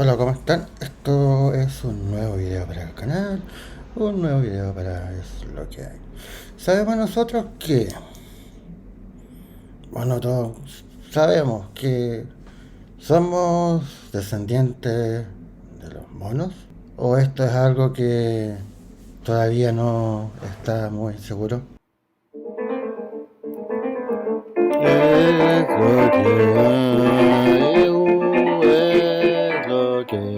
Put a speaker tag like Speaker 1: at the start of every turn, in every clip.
Speaker 1: Hola, ¿cómo están? Esto es un nuevo video para el canal, un nuevo video para Es lo que hay. Sabemos nosotros que, bueno, todos sabemos que somos descendientes de los monos, o esto es algo que todavía no está muy seguro. Es lo que hay, es lo que hay.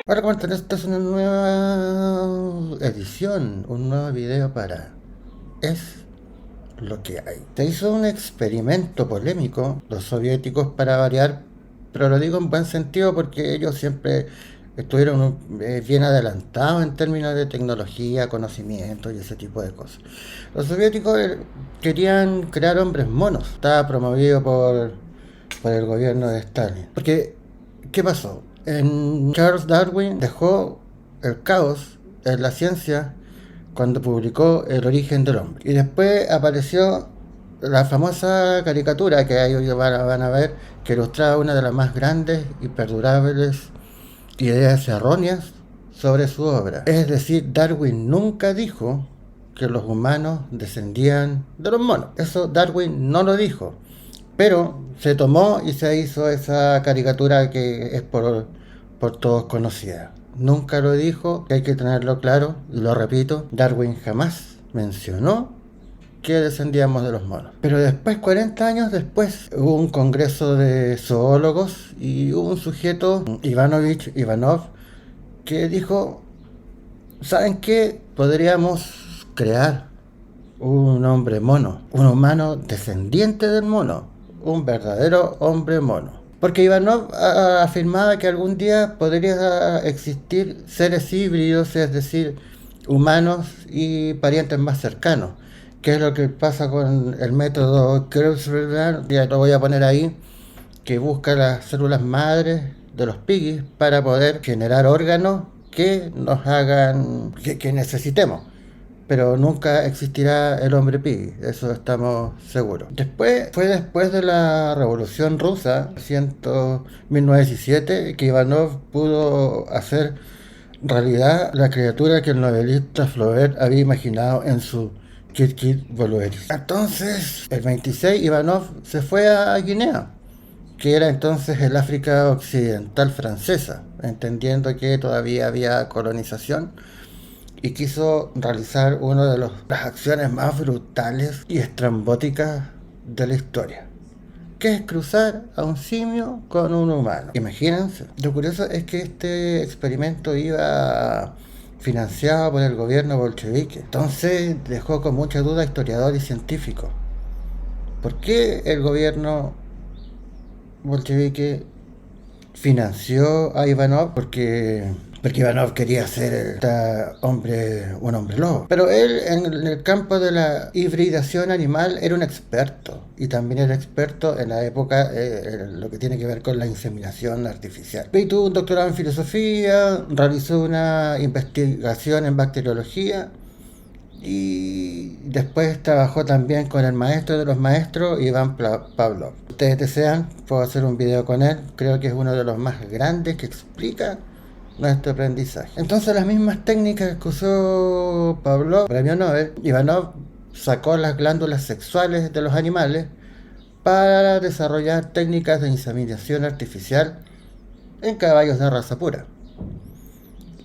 Speaker 1: Hola, ¿cómo están? Esta es una nueva edición, un nuevo video para Es lo que hay. Se hizo un experimento polémico, los soviéticos para variar, pero lo digo en buen sentido porque ellos siempre estuvieron bien adelantados en términos de tecnología, conocimiento y ese tipo de cosas. Los soviéticos querían crear hombres monos. Estaba promovido por el gobierno de Stalin. Porque, ¿qué pasó? Charles Darwin dejó el caos en la ciencia cuando publicó El origen del hombre. Y después apareció la famosa caricatura que ahí van a ver, que ilustraba una de las más grandes y perdurables ideas erróneas sobre su obra. Es decir, Darwin nunca dijo que los humanos descendían de los monos. Eso Darwin no lo dijo. Pero se tomó y se hizo esa caricatura que es por todos conocida. Nunca lo dijo, que hay que tenerlo claro, y lo repito, Darwin jamás mencionó que descendíamos de los monos. Pero después, 40 años después, hubo un congreso de zoólogos y hubo un sujeto, Ivanov, que dijo, ¿saben qué? Podríamos crear un hombre mono, un humano descendiente del mono, un verdadero hombre mono. Porque Ivanov afirmaba que algún día podría existir seres híbridos, es decir, humanos y parientes más cercanos. ¿Qué es lo que pasa con el método CRISPR? Ya lo voy a poner ahí, que busca las células madres de los piggies para poder generar órganos que nos hagan que necesitemos, pero nunca existirá el hombre piggy, eso estamos seguros. Fue después de la Revolución Rusa, 1917, que Ivanov pudo hacer realidad la criatura que el novelista Flaubert había imaginado en su Kid Kid Volueris. Entonces, el 26, Ivanov se fue a Guinea, que era entonces el África occidental francesa, entendiendo que todavía había colonización, y quiso realizar una de las acciones más brutales y estrambóticas de la historia, que es cruzar a un simio con un humano. Imagínense. Lo curioso es que este experimento iba financiado por el gobierno bolchevique. Entonces dejó con mucha duda a historiadores y científicos. ¿Por qué el gobierno bolchevique financió a Ivanov? Porque Ivanov quería ser un hombre lobo. Pero él en el campo de la hibridación animal era un experto. Y también era experto en la época en lo que tiene que ver con la inseminación artificial. Y tuvo un doctorado en filosofía, realizó una investigación en bacteriología. Y después trabajó también con el maestro de los maestros, Iván Pavlov. Ustedes desean, puedo hacer un video con él. Creo que es uno de los más grandes que explica nuestro aprendizaje. Entonces, las mismas técnicas que usó Pavlov, premio Nobel, Ivanov sacó las glándulas sexuales de los animales para desarrollar técnicas de inseminación artificial en caballos de raza pura.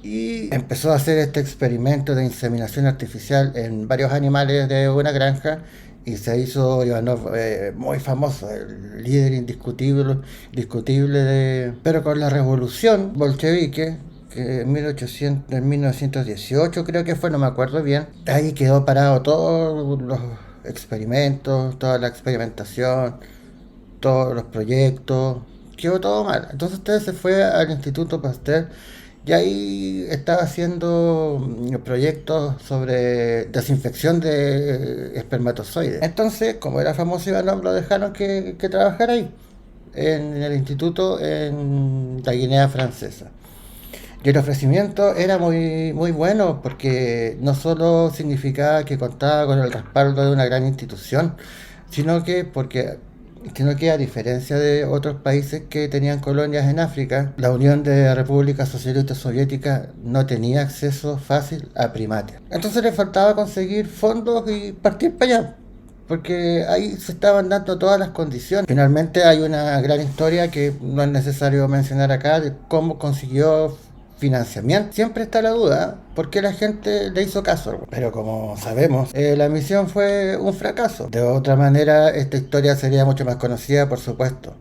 Speaker 1: Y empezó a hacer este experimento de inseminación artificial en varios animales de una granja, y se hizo Ivanov muy famoso, el líder indiscutible de... Pero con la revolución bolchevique, que en 1918 creo que fue, no me acuerdo bien, ahí quedó parado todos los experimentos, toda la experimentación, todos los proyectos, quedó todo mal. Entonces usted se fue al Instituto Pasteur y ahí estaba haciendo proyectos sobre desinfección de espermatozoides. Entonces, como era famoso Ivanov, lo dejaron que trabajara ahí, en el instituto en la Guinea Francesa. Y el ofrecimiento era muy, muy bueno porque no solo significaba que contaba con el respaldo de una gran institución, sino que porque sino que a diferencia de otros países que tenían colonias en África, la Unión de Repúblicas Socialistas Soviéticas no tenía acceso fácil a primates. Entonces le faltaba conseguir fondos y partir para allá, porque ahí se estaban dando todas las condiciones. Finalmente hay una gran historia que no es necesario mencionar acá de cómo consiguió financiamiento. Siempre está la duda por qué la gente le hizo caso, pero como sabemos, la misión fue un fracaso. De otra manera, esta historia sería mucho más conocida, por supuesto.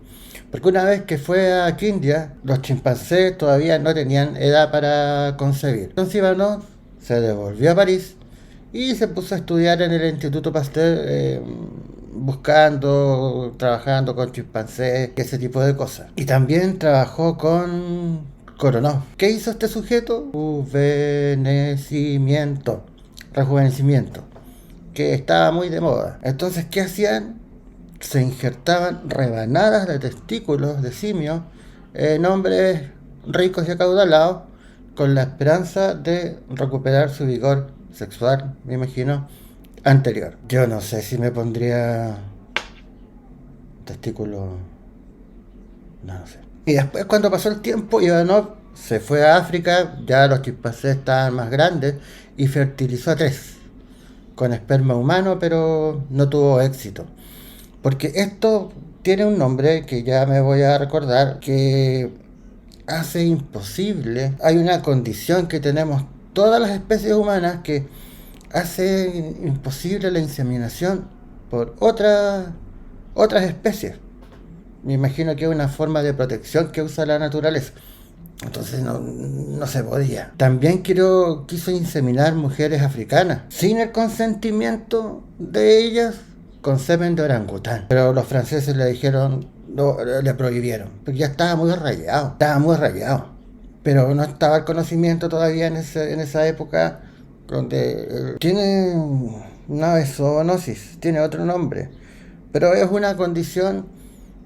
Speaker 1: Porque una vez que fue a Kindia, los chimpancés todavía no tenían edad para concebir. Entonces Ivanov se devolvió a París y se puso a estudiar en el Instituto Pasteur, buscando, trabajando con chimpancés, ese tipo de cosas. Y también trabajó con Koronov. ¿Qué hizo este sujeto? Rejuvenecimiento, que estaba muy de moda. Entonces, ¿qué hacían? Se injertaban rebanadas de testículos de simio en hombres ricos y acaudalados con la esperanza de recuperar su vigor sexual, me imagino, anterior. Yo no sé si me pondría testículo, no sé. Y después, cuando pasó el tiempo, Ivanov se fue a África, ya los chimpancés estaban más grandes, y fertilizó a 3 con esperma humano, pero no tuvo éxito. Porque esto tiene un nombre que ya me voy a recordar, que hace imposible. Hay una condición que tenemos todas las especies humanas que hace imposible la inseminación por otras especies. Me imagino que es una forma de protección que usa la naturaleza. Entonces no se podía. También quiso inseminar mujeres africanas sin el consentimiento de ellas con semen de orangután. Pero los franceses le dijeron, no, le prohibieron, porque ya estaba muy rayado. Pero no estaba el conocimiento todavía en esa época, donde tiene una zoonosis, tiene otro nombre, pero es una condición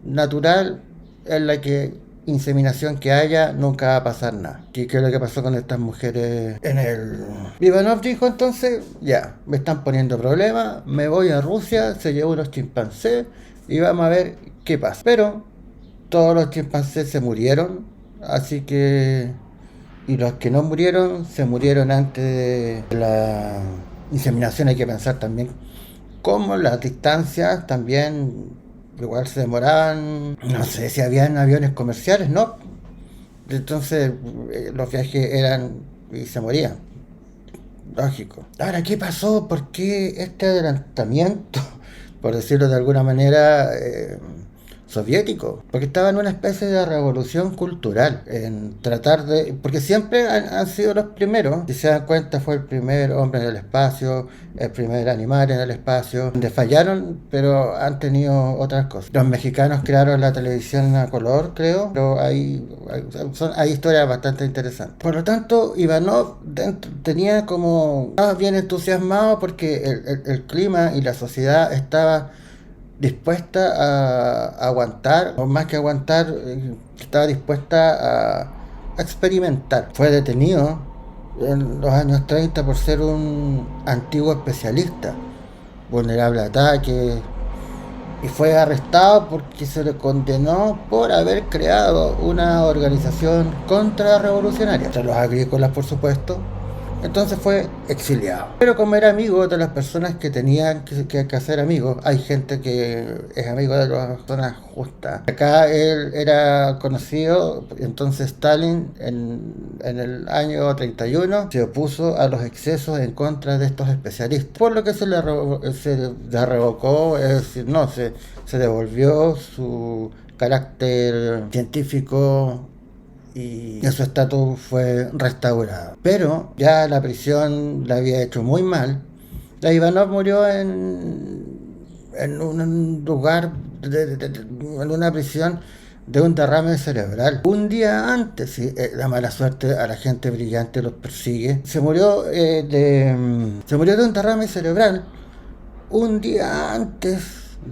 Speaker 1: natural en la que inseminación que haya nunca va a pasar nada. ¿Qué es lo que pasó con estas mujeres en el... Ivanov dijo entonces, ya, me están poniendo problemas, me voy a Rusia, se llevó unos chimpancés y vamos a ver qué pasa. Pero todos los chimpancés se murieron, así que... Y los que no murieron, se murieron antes de la inseminación. Hay que pensar también cómo las distancias también igual se demoraban. No sé si habían aviones comerciales, ¿no? Entonces los viajes eran y se morían. Lógico. Ahora, ¿qué pasó? ¿Por qué este adelantamiento, por decirlo de alguna manera, soviético? Porque estaba en una especie de revolución cultural, en tratar de... Porque siempre han sido los primeros, si se dan cuenta, fue el primer hombre en el espacio, el primer animal en el espacio, donde fallaron, pero han tenido otras cosas. Los mexicanos crearon la televisión a color, creo, pero hay historias bastante interesantes. Por lo tanto, Ivanov tenía como... Estaba bien entusiasmado porque el clima y la sociedad estaba dispuesta a aguantar, o más que aguantar, estaba dispuesta a experimentar. Fue detenido en los años 30 por ser un antiguo especialista, vulnerable a ataques, y fue arrestado porque se le condenó por haber creado una organización contrarrevolucionaria, entre los agrícolas, por supuesto. Entonces fue exiliado. Pero como era amigo de las personas que tenían que hacer amigos, hay gente que es amigo de las personas justas. Acá él era conocido, entonces Stalin en el año 31 se opuso a los excesos en contra de estos especialistas. Por lo que se le revocó, es decir, se devolvió su carácter científico y su estatus fue restaurado. Pero ya la prisión la había hecho muy mal. La Ivanov murió en un lugar, en una prisión, de un derrame cerebral. Un día antes, sí, la mala suerte a la gente brillante los persigue. Se murió de un derrame cerebral un día antes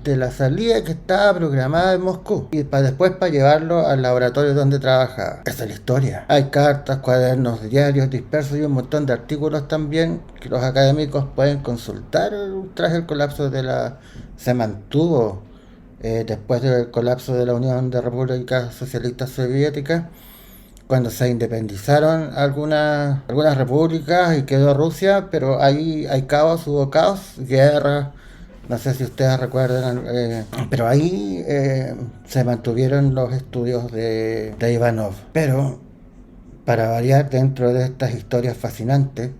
Speaker 1: de la salida que estaba programada en Moscú y después para llevarlo al laboratorio donde trabajaba. Esa es la historia. Hay cartas, cuadernos, diarios dispersos y un montón de artículos también que los académicos pueden consultar tras el colapso de la... Se mantuvo después del colapso de la Unión de Repúblicas Socialistas Soviéticas, cuando se independizaron algunas repúblicas y quedó Rusia, pero ahí hay caos, hubo caos, guerra, no sé si ustedes recuerdan, pero ahí se mantuvieron los estudios de Ivanov. Pero, para variar dentro de estas historias fascinantes,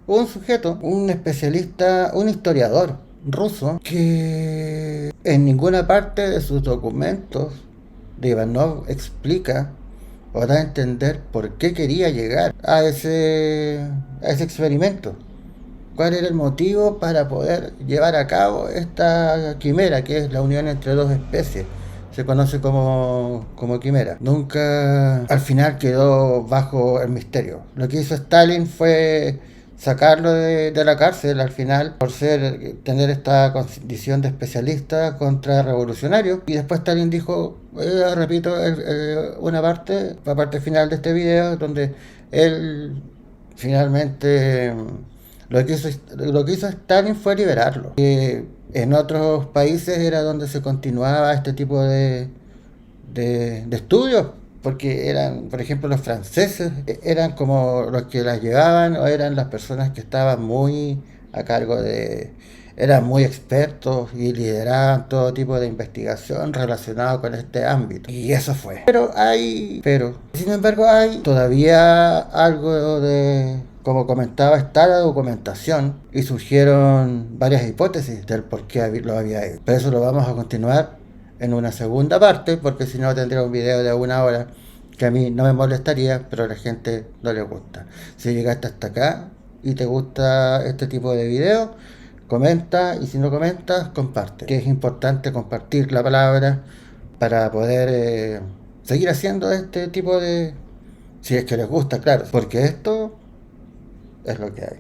Speaker 1: hubo un sujeto, un especialista, un historiador ruso, que en ninguna parte de sus documentos de Ivanov explica o da a entender por qué quería llegar a ese experimento. ¿Cuál era el motivo para poder llevar a cabo esta quimera, que es la unión entre dos especies? Se conoce como quimera. Nunca al final quedó bajo el misterio. Lo que hizo Stalin fue sacarlo de la cárcel al final por tener esta condición de especialista contra revolucionario, y después Stalin dijo, repito, una la parte final de este video, donde él finalmente lo que hizo Stalin fue liberarlo. En otros países era donde se continuaba este tipo de estudios, porque eran, por ejemplo, los franceses eran como los que las llevaban, o eran las personas que estaban muy a cargo eran muy expertos y lideraban todo tipo de investigación relacionado con este ámbito. Y eso fue. Sin embargo, hay todavía algo como comentaba, está la documentación y surgieron varias hipótesis del por qué lo había hecho. Pero eso lo vamos a continuar en una segunda parte, porque si no tendría un video de 1 hora que a mí no me molestaría, pero a la gente no le gusta. Si llegaste hasta acá y te gusta este tipo de videos, comenta, y si no comentas, comparte, que es importante compartir la palabra para poder seguir haciendo este tipo de... Si es que les gusta, claro, porque esto es lo que hay.